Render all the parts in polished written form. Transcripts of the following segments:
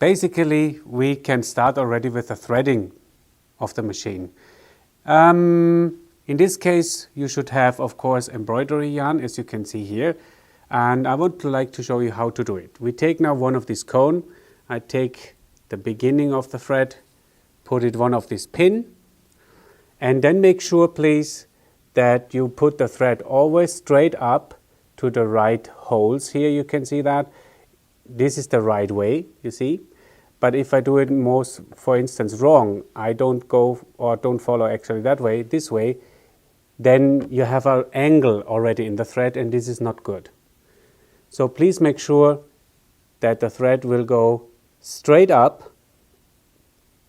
basically we can start already with the threading of the machine. In this case you should have, of course, embroidery yarn, as you can see here, and I would like to show you how to do it. We take now one of these cone. I take the beginning of the thread, put it one of this pin, and then make sure please that you put the thread always straight up to the right holes. Here you can see that this is the right way, you see. But if I do it most, for instance, wrong, I don't go or don't follow actually that way, this way, then you have an angle already in the thread and this is not good. So please make sure that the thread will go straight up,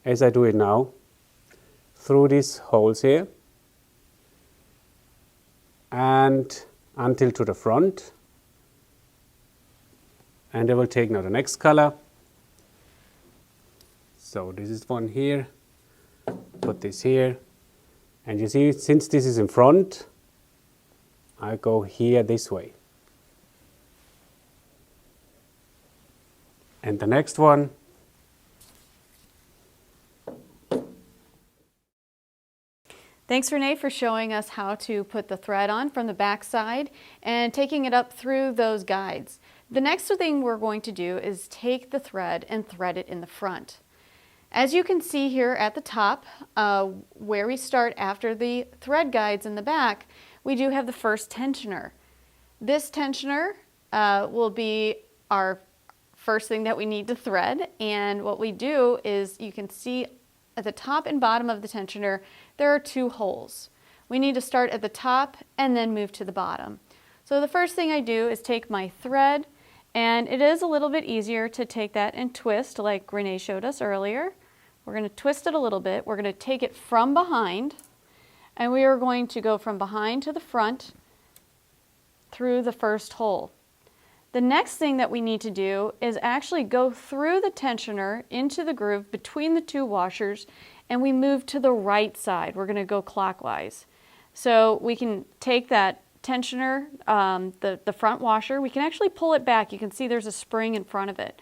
as I do it now, through these holes here and until to the front. And I will take now the next color. So this is one here, put this here, and you see, since this is in front, I go here this way. And the next one. Thanks, Renee, for showing us how to put the thread on from the back side and taking it up through those guides. The next thing we're going to do is take the thread and thread it in the front. As you can see here at the top, where we start after the thread guides in the back, we do have the first tensioner. This tensioner will be our first thing that we need to thread, and what we do is, you can see at the top and bottom of the tensioner there are two holes. We need to start at the top and then move to the bottom. So the first thing I do is take my thread, and it is a little bit easier to take that and twist like Renee showed us earlier. We're going to twist it a little bit. We're going to take it from behind, and we are going to go from behind to the front through the first hole. The next thing that we need to do is actually go through the tensioner into the groove between the two washers, and we move to the right side. We're going to go clockwise. So we can take that tensioner, the front washer, we can actually pull it back. You can see there's a spring in front of it.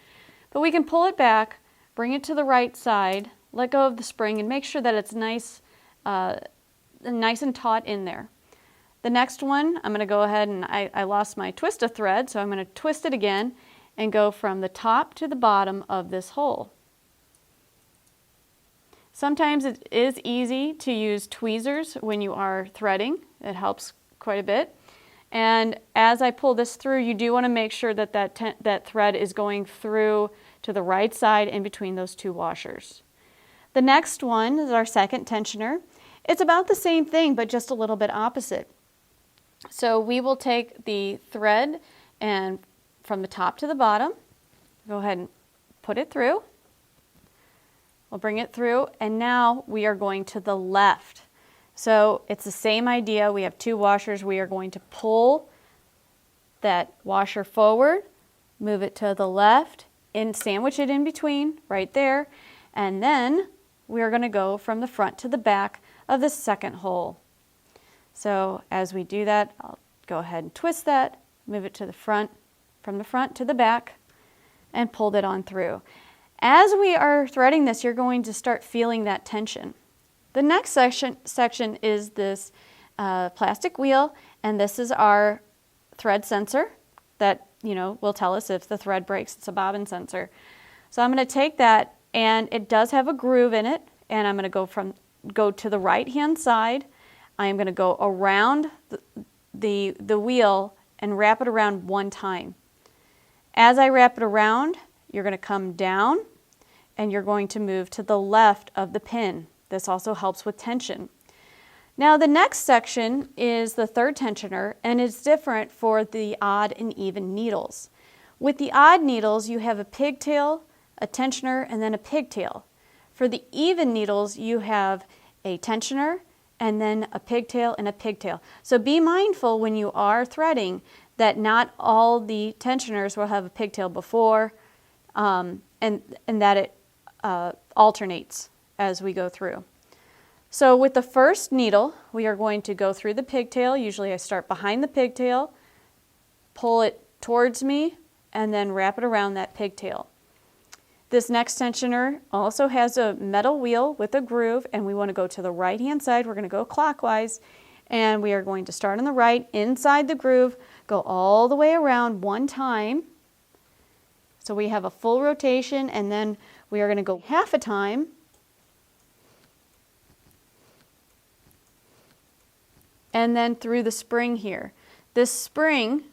But we can pull it back, bring it to the right side, let go of the spring, and make sure that it's nice and taut in there. The next one, I'm going to go ahead and I lost my twist of thread, so I'm going to twist it again and go from the top to the bottom of this hole. Sometimes it is easy to use tweezers when you are threading. It helps quite a bit. And as I pull this through, you do want to make sure that that thread is going through to the right side in between those two washers. The next one is our second tensioner. It's about the same thing, but just a little bit opposite. So we will take the thread and from the top to the bottom, go ahead and put it through. We'll bring it through, and now we are going to the left. So it's the same idea. We have two washers. We are going to pull that washer forward, move it to the left, and sandwich it in between right there. And then we are going to go from the front to the back of the second hole. So as we do that, I'll go ahead and twist that, move it to the front, from the front to the back, and pull it on through. As we are threading this, you're going to start feeling that tension. The next section is this plastic wheel, and this is our thread sensor that will tell us if the thread breaks. It's a bobbin sensor. So I'm going to take that, and it does have a groove in it, and I'm going to go to the right hand side. I'm going to go around the wheel and wrap it around one time. As I wrap it around, you're going to come down and you're going to move to the left of the pin. This also helps with tension. Now the next section is the third tensioner, and it's different for the odd and even needles. With the odd needles, you have a pigtail, a tensioner, and then a pigtail. For the even needles, you have a tensioner, and then a pigtail and a pigtail. So be mindful when you are threading that not all the tensioners will have a pigtail before, and that it alternates as we go through. So with the first needle, we are going to go through the pigtail. Usually I start behind the pigtail, pull it towards me, and then wrap it around that pigtail. This next tensioner also has a metal wheel with a groove, and we want to go to the right hand side. We're going to go clockwise, and we are going to start on the right inside the groove, go all the way around one time. So we have a full rotation, and then we are going to go half a time. And then through the spring here. This spring,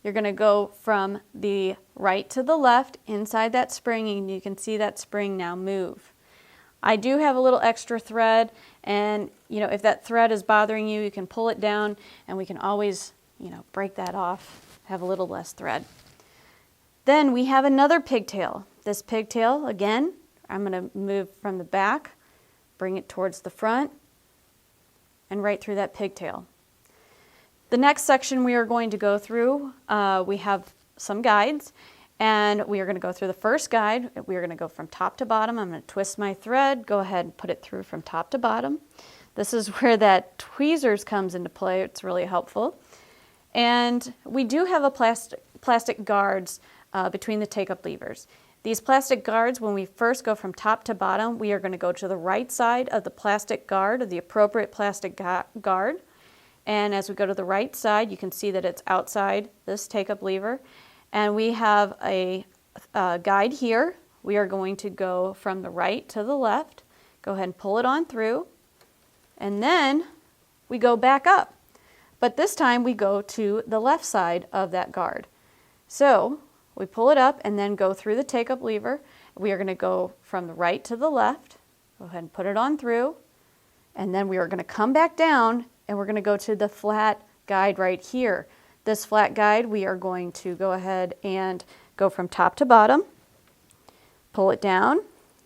you're going to go from the right to the left inside that spring, and you can see that spring now move. I do have a little extra thread, and if that thread is bothering you, you can pull it down, and we can always break that off, have a little less thread. Then we have another pigtail. This pigtail, again, I'm going to move from the back, bring it towards the front, and right through that pigtail. The next section we are going to go through, we have some guides, and we are going to go through the first guide. We are going to go from top to bottom. I'm going to twist my thread, go ahead and put it through from top to bottom. This is where that tweezers comes into play. It's really helpful. And we do have a plastic guards between the take-up levers. These plastic guards, when we first go from top to bottom, we are going to go to the right side of the plastic guard, of the appropriate plastic guard. And as we go to the right side, you can see that it's outside this take-up lever. And we have a guide here. We are going to go from the right to the left. Go ahead and pull it on through. And then we go back up. But this time we go to the left side of that guard. So we pull it up and then go through the take-up lever. We are going to go from the right to the left. Go ahead and put it on through. And then we are going to come back down, and we're going to go to the flat guide right here. This flat guide, we are going to go ahead and go from top to bottom, pull it down.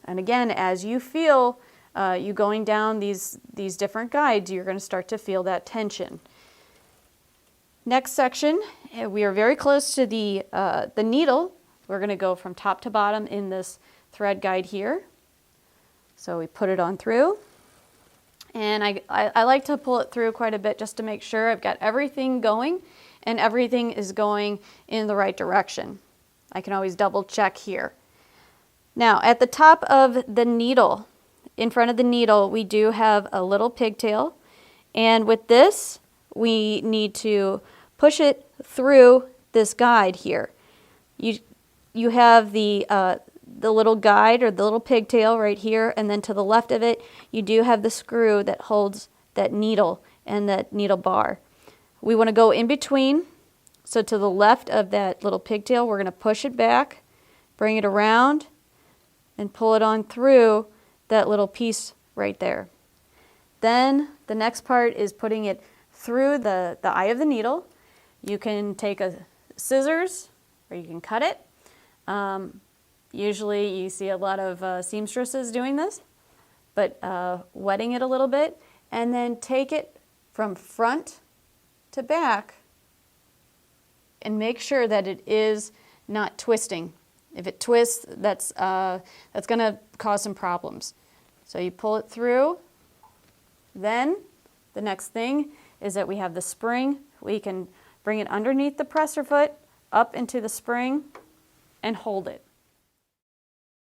And again, as you feel you going down these different guides, you're going to start to feel that tension. Next section, we are very close to the needle. We're going to go from top to bottom in this thread guide here. So we put it on through. And I like to pull it through quite a bit just to make sure I've got everything going and everything is going in the right direction. I can always double check here. Now, at the top of the needle, in front of the needle, we do have a little pigtail. And with this, we need to push it through this guide here. You have the little guide or the little pigtail right here, and then to the left of it, you do have the screw that holds that needle and that needle bar. We want to go in between. So to the left of that little pigtail, we're going to push it back, bring it around, and pull it on through that little piece right there. Then the next part is putting it through the eye of the needle. You can take a scissors or you can cut it. Usually you see a lot of seamstresses doing this, but wetting it a little bit, and then take it from front to back and make sure that it is not twisting. If it twists, that's going to cause some problems. So you pull it through. Then the next thing is that we have the spring. We can bring it underneath the presser foot, up into the spring, and hold it.